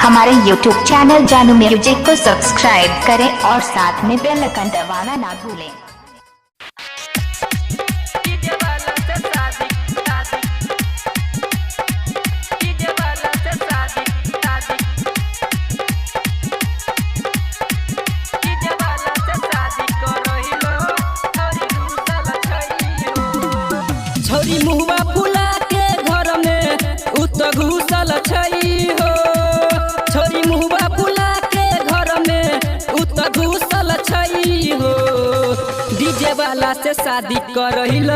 हमारे YouTube channel जानू music को सब्सक्राइब करें और साथ में बेल आइकन दबाना ना भूलें। छोरी मुहवा फुला के घर में उत घुसल छई हो। छोरी मुहवा फुला के घर में उत घुसल छई हो। डीजे वाला से शादी करहिल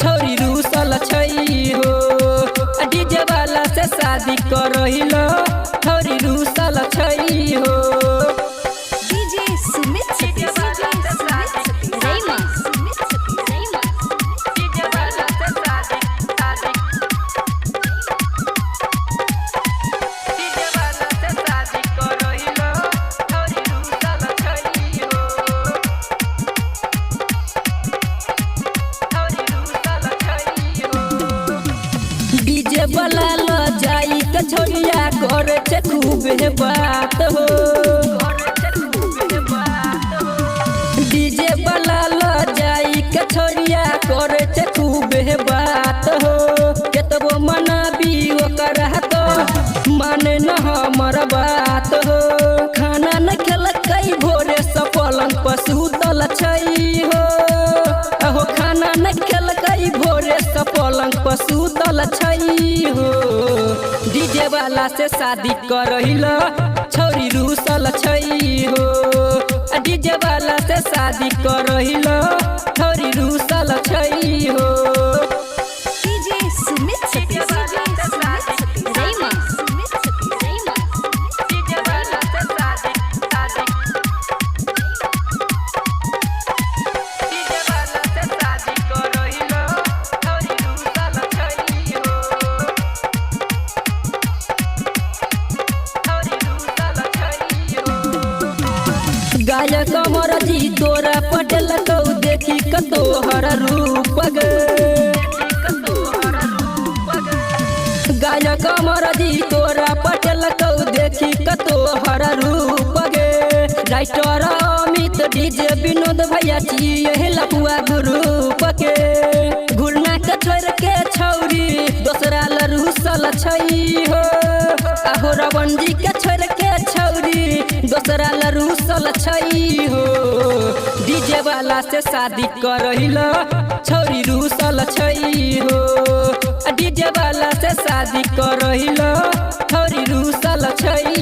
छोरी रूसल छई हो। डीजे वाला से शादी करहिल छोरी रूसल छई हो। DJ Sumit Sati Rayma DJ वाला ल जाई के छोरिया करे छे खूब बात हो। डीजे वाला ल जाई के छोरिया करे छे खूब बात हो। केतबो मनाबी ओकर तो माने न हमर बात हो। खाना न खेलकै भोरे से पलंग पर सुतल छई हो। अहो खाना न खेलकै भोरे से पलंग पर सुतल छई हो। डीजे वाला से शादी करहिल छोरी रूसल छई हो। डीजे वाला से शादी करहिल छोरी रूसल छई हो। DJ Sumit Sati Rayma गायक कमर जी तोरा पटल कौ देखी कतोहर रूप गे। गायक कमर जी तोरा पटल कौ देखी कतोहर रूप गे। राइटर अमित डीजे विनोद भैया चाहिए लपुआ ग्रुप के। घुरना के छोड़ के छौरी दोसरा ल रूसल छई हो। आहो रावण जी के छोड़ के छौरी दोसरा ल रूसल छई हो। डीजे वाला से शादी करहिल छौरी रूसल छई हो। डीजे वाला से शादी करहिल छौरी रूसल छई